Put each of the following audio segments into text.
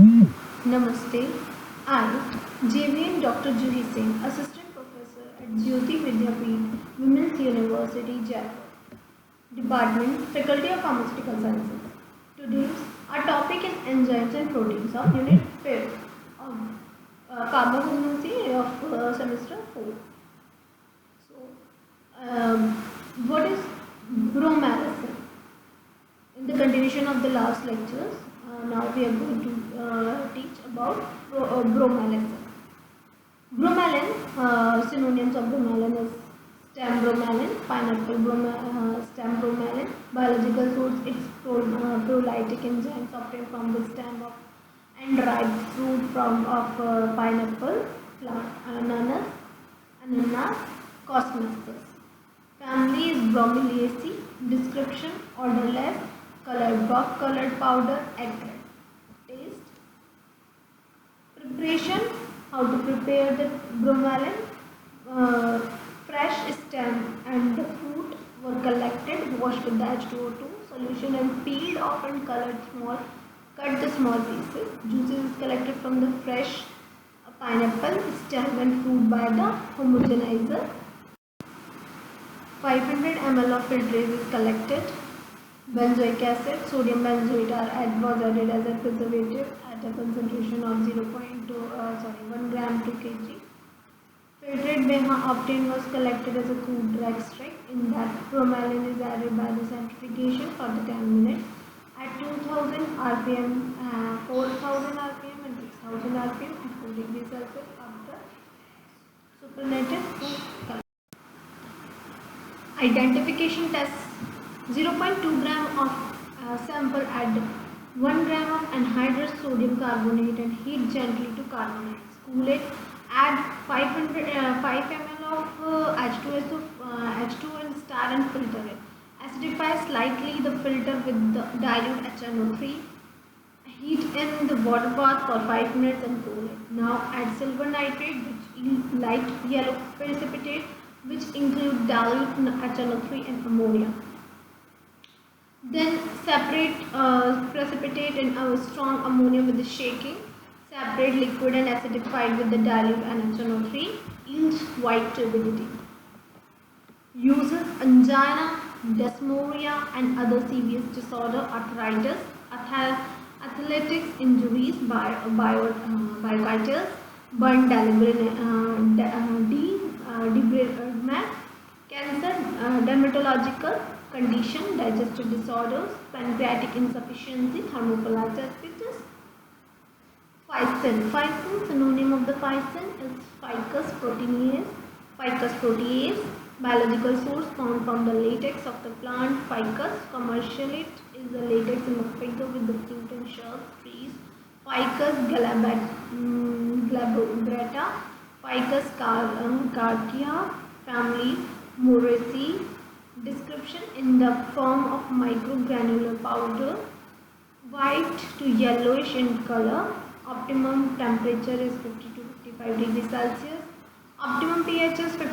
Namaste. I, JVM Dr. Juhi Singh, Assistant Professor at Jyoti Vidyapeeth, Women's University, Jaipur, Department, Faculty of Pharmaceutical Sciences. Today, our topic is enzymes and proteins of Unit 5 of Pharmacognosy of Semester 4. So, what is bromelain? In the continuation of the last lectures, now we are going to teach about bromelain. Bromelain, synonyms of bromelain is stem bromelain, stem bromelain, biological source, its prolytic enzymes obtained from the stem of and ripe fruit from of pineapple plant, ananas, cosmos. Family is Bromeliaceae. Description: odorless, colored buff colored powder, egg red. Taste. Preparation: how to prepare the bromelain. Fresh stem and the fruit were collected, washed with the H2O2 solution and peeled off and cut the small pieces. Juices is collected from the fresh pineapple stem and fruit by the homogenizer. 500 ml of filtrate is collected. Benzoic acid, sodium benzoate was added as a preservative at a concentration of 1 gram to kg. Filtrate beha obtained was collected as a crude extract. In that, bromelain is added by the centrifugation for the 10 minutes at 2000 rpm, 4000 rpm and 6000 rpm at 4 degrees Celsius after supernated to identification test. 0.2 gram of sample add 1 gram of anhydrous sodium carbonate and heat gently to carbonate. Cool it. Add 5 ml of H2 and star and filter it. Acidify slightly the filter with the dilute HNO3. Heat in the water bath for 5 minutes and cool it. Now add silver nitrate, which yields light yellow precipitate, which include dilute HNO3 and ammonia. Then separate precipitate in a strong ammonia with the shaking. Separate liquid and acidified with the dilute and HNO3. Yields white turbidity. Uses angina, dysmenorrhea and other serious disorder, arthritis, athletics injuries, bronchitis, burn debridement, cancer, dermatological condition, digestive disorders, pancreatic insufficiency, thermophilactitis. Ficin. Ficin, synonym of the ficin is Ficus proteaceae. Ficus proteaceae, biological source found from the latex of the plant Ficus. Commercially, it is the latex in the figure with the fruit and shrub trees. Ficus glabrata, Ficus cardia, family Moraceae. Description: in the form of microgranular powder, white to yellowish in color. Optimum temperature is 50 to 55 degrees Celsius. Optimum pH is 5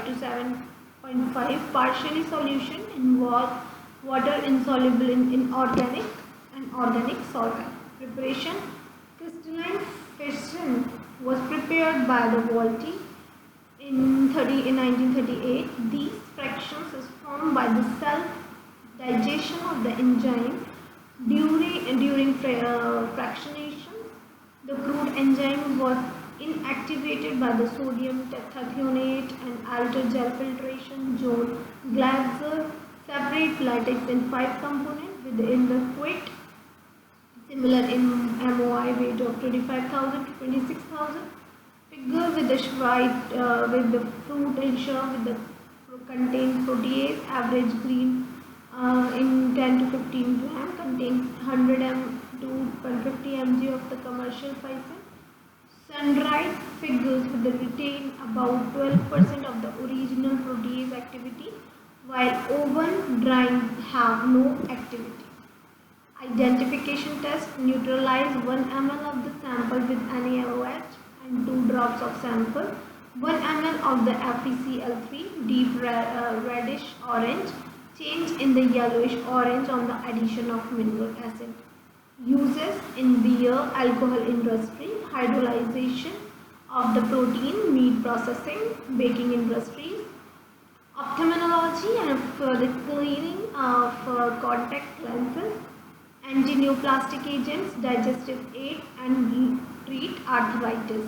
to 7.5. Partially solution in water insoluble in inorganic and organic solvent. Preparation: crystalline fission was prepared by the Volti in 1938. These fractions is formed by the self-digestion of the enzyme during fractionation. The crude enzyme was inactivated by the sodium tethionate and altered gel filtration. John Glatzer separate latex in 5 components within the quit, similar in MOI weight of 25,000 to 26,000. Figure with the with the fruit and shrub with the contain protease, average green in 10 to 15 gram, contain 100 to 150 mg of the commercial ficin. Sun-dried figures with the retain about 12% of the original protease activity, while oven drying have no activity. Identification test: neutralize 1 ml of the sample with NaOH and 2 drops of sample. 1 ml of the FeCl3, deep reddish orange, change in the yellowish orange on the addition of mineral acid. Uses in beer, alcohol industry, hydrolyzation of the protein, meat processing, baking industries, ophthalmology and for the cleaning of contact lenses, antineoplastic agents, digestive aid and treat arthritis.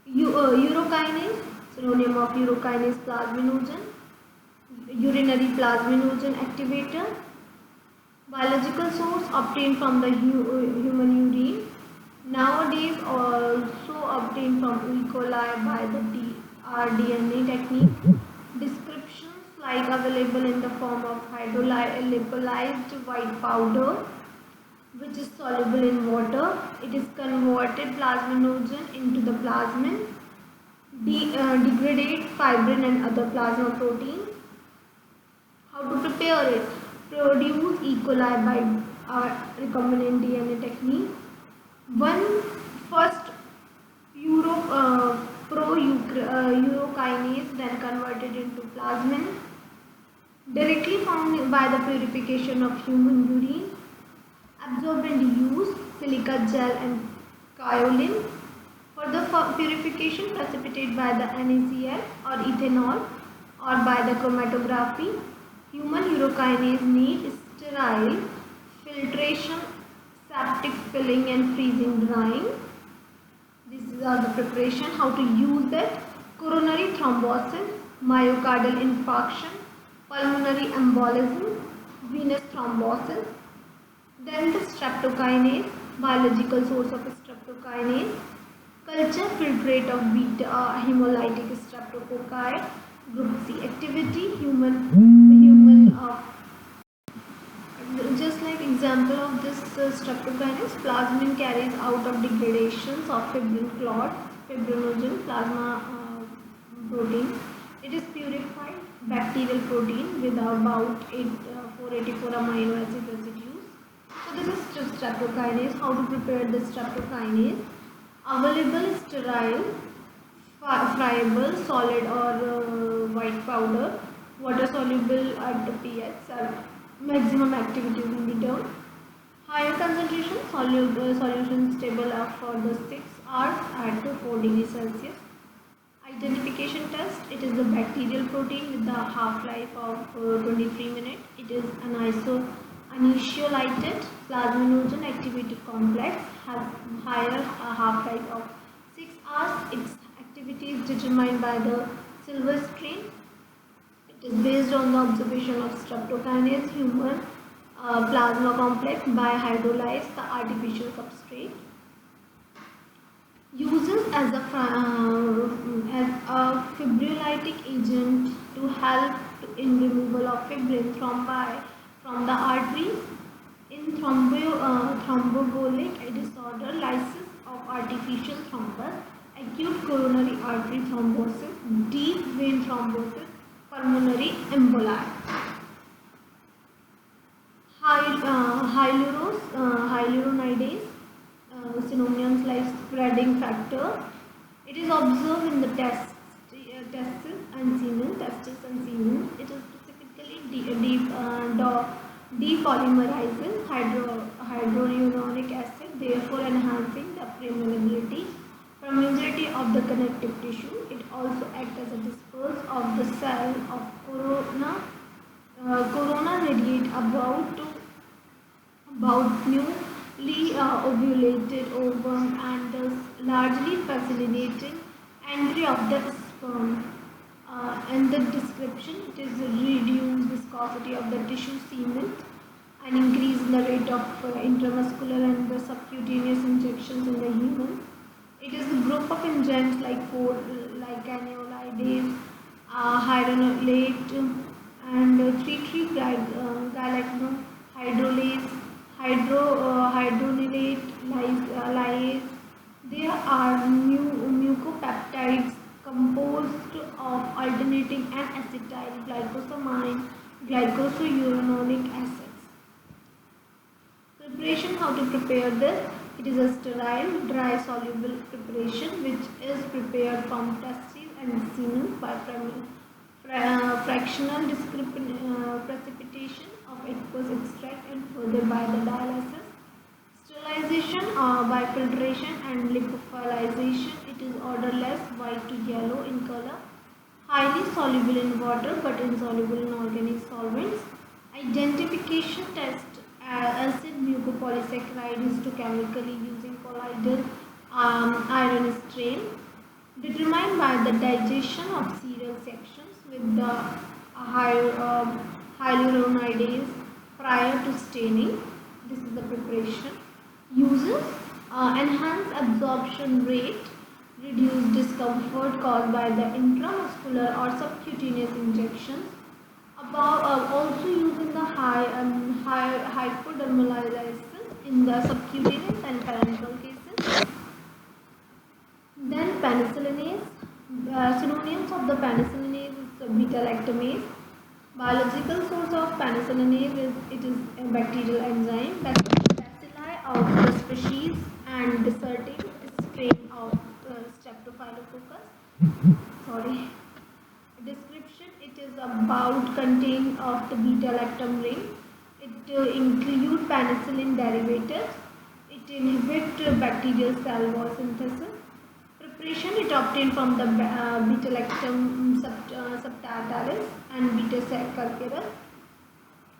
Urokinase, synonym of urokinase plasminogen, urinary plasminogen activator, biological source obtained from the human urine, nowadays also obtained from E. coli by the rDNA technique. Descriptions like available in the form of hydrolyzed white powder which is soluble in water. It is converted plasminogen into the plasmin, degrade fibrin and other plasma proteins. How to prepare it? Produce E. coli by recombinant DNA technique. One first urokinase then converted into plasmin, directly found by the purification of human urine, absorbed and used silica gel and kaolin. For the purification, precipitate by the NaCl or ethanol or by the chromatography. Human urokinase need sterile filtration, septic filling and freezing drying. This is the preparation. How to use it? Coronary thrombosis, myocardial infarction, pulmonary embolism, venous thrombosis. Then the streptokinase, biological source of streptokinase, culture filtrate of beta hemolytic streptococci, group C activity, human just like example of this streptokinase, plasmin carries out of degradations of fibrin clot, fibrinogen, plasma protein. It is purified bacterial protein with about 484 amino acid residues. So this is just streptokinase. How to prepare this streptokinase? Available sterile, friable, solid or white powder, water soluble at the pH. Maximum activity will be done. Higher concentration, solution stable for the 6 hours at 4 degrees Celsius. Identification test, it is a bacterial protein with a half-life of 23 minutes. It is an unisolated plasminogen activated complex, has higher half-life of 6 hours. Its activity is determined by the silver strain. It is based on the observation of streptokinase human plasma complex by hydrolyze the artificial substrate. Uses as a fibrinolytic agent to help in removal of fibrin thrombi from the arteries. In thromboembolic disorder, lysis of artificial thrombus, acute coronary artery thrombosis, deep vein thrombosis, pulmonary emboli. Hyaluronidase, synonyms like spreading factor. It is observed in the testes and semen. It is specifically depolymerizes hydrochloric acid, therefore enhancing the permeability of the connective tissue. It also acts as a disperse of the cell of corona. Corona radiate about newly ovulated ovum and thus largely facilitating entry of the sperm. And the description, it is reduced viscosity of the tissue semen and increase in the rate of intramuscular and the subcutaneous injections in the human. It is a group of enzymes like canolidase, hyaronolate and 3,3-galactohydrolase, hydronolate lyase. There are mucopeptides composed of alternating N-acetyl glycosamine glycosauronic acids. Preparation, how to prepare this? It is a sterile, dry soluble preparation which is prepared from testes and semen by fractional precipitation of aqueous extract and further by the dialysis. Sterilization by filtration and lyophilization. It is odorless, white to yellow in color, highly soluble in water but insoluble in organic solvents. Identification test acid mucopolysaccharide histochemically using colloidal iron strain. Determined by the digestion of cereal sections with the hyaluronidase prior to staining. This is the preparation. Uses enhanced absorption rate, reduce discomfort caused by the intramuscular or subcutaneous injections. Also using the hypodermolysis in the subcutaneous and parenteral cases. Then penicillinase. Synonyms of the penicillinase is beta-lactamase. Biological source of penicillinase is a bacterial enzyme. Bacilli of the species and deserting strain of Streptophylococcus. Sorry. Description: it is about contain of the beta-lactam ring. It include penicillin derivatives. It inhibit bacterial cell wall synthesis. Preparation: it obtained from the beta-lactam subtilis and beta-saccharase.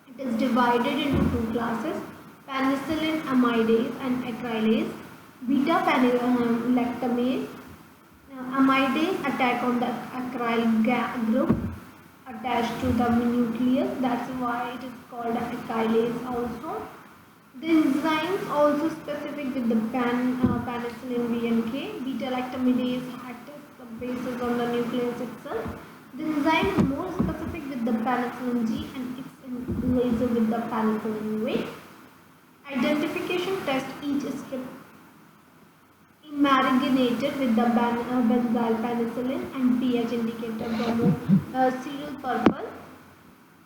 It is divided into two classes: penicillin amidase and acrylase. Beta-lactamase amidase attack on the acryl group attached to the nucleus. That's why it is called acrylase also. The enzymes also specific with the penicillin VNK. Beta-lactamidase acts as bases on the nucleus itself. The enzyme is more specific with the penicillin G and its laser with the penicillin V. Identification test: each strip marinated with the benzyl penicillin and pH indicator bromo cereal purple.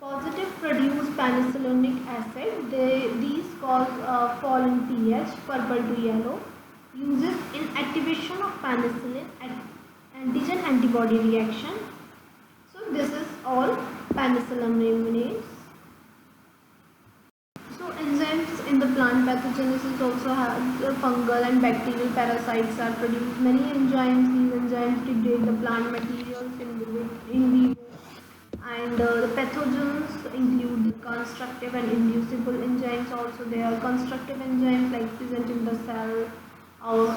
Positive produce penicillinic acid. These cause fall in pH purple to yellow. Uses in activation of penicillin antigen antibody reaction. So this is all penicillinase. So enzymes in the plant pathogenesis also have fungal and bacterial parasites are produced. Many enzymes, these enzymes degrade the plant materials in vivo. And the pathogens include the constructive and inducible enzymes. Also, there are constructive enzymes like present in the cell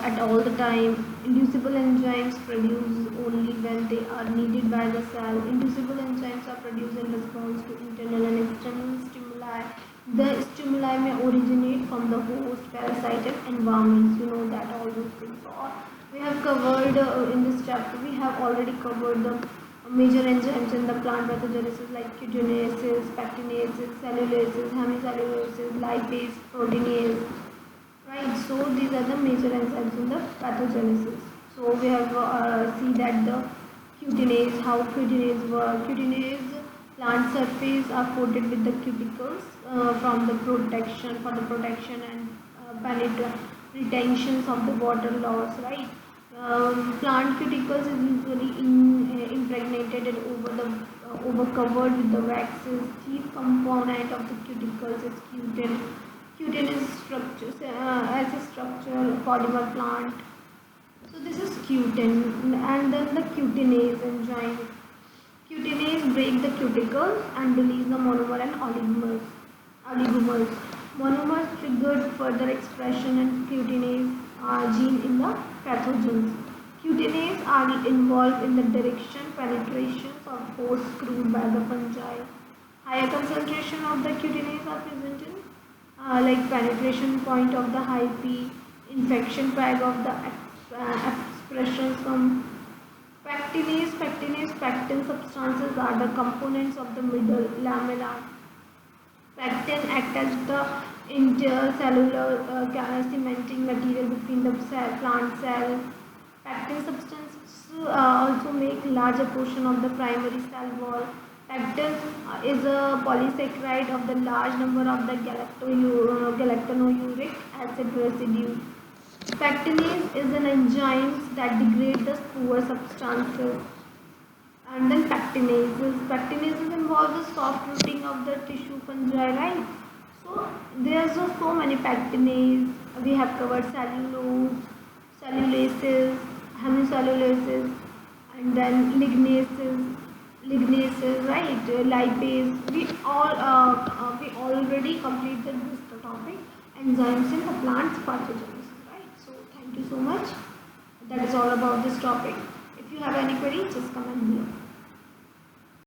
at all the time. Inducible enzymes produced only when they are needed by the cell. Inducible enzymes are produced in response to internal and external stimuli. The stimuli may originate from the host, parasite and environments. You know that all those things. So we have covered in this chapter. We have already covered the major enzymes in the plant pathogenesis like cutaneases, pectinases, cellulases, hemicellulases, lipase, proteinase. Right. So these are the major enzymes in the pathogenesis. So we have see that the cutinase, how cutinase work. Cutinase plant surface are coated with the cuticles for the protection and retentions of the water loss. Right. Plant cuticles is usually impregnated and over covered with the waxes. Chief component of the cuticles is cutin. Cutin is structure as a structural polymer plant. So this is cutin, and then the cutinase enzyme. Cutinase break the cuticles and release the monomer and oligomers. Monomers triggered further expression and cutinase gene in the pathogens. Cutinase are involved in the penetrations of hosts screwed by the fungi. Higher concentration of the cutinase are present in like penetration point of the high P, infection peg of the expressions from pectinase. Pectin substances are the components of the middle lamella. Pectin act as the intercellular cementing material between the plant cell. Pectin substances also make larger portion of the primary cell wall. Pectin is a polysaccharide of the large number of the galactonucleic acid residues. Pectinase is an enzyme that degrades the poor substances. And then pectinases. Pectinases involve the soft rooting of the tissue fungi, right? So there's so many pectinases. We have covered cellulose, cellulases, hemicellulases, and then lignases, right? Lipase. We already completed this topic. Enzymes in the plant's pathogenesis, right? So thank you so much. That is all about this topic. If you have any query, just comment below.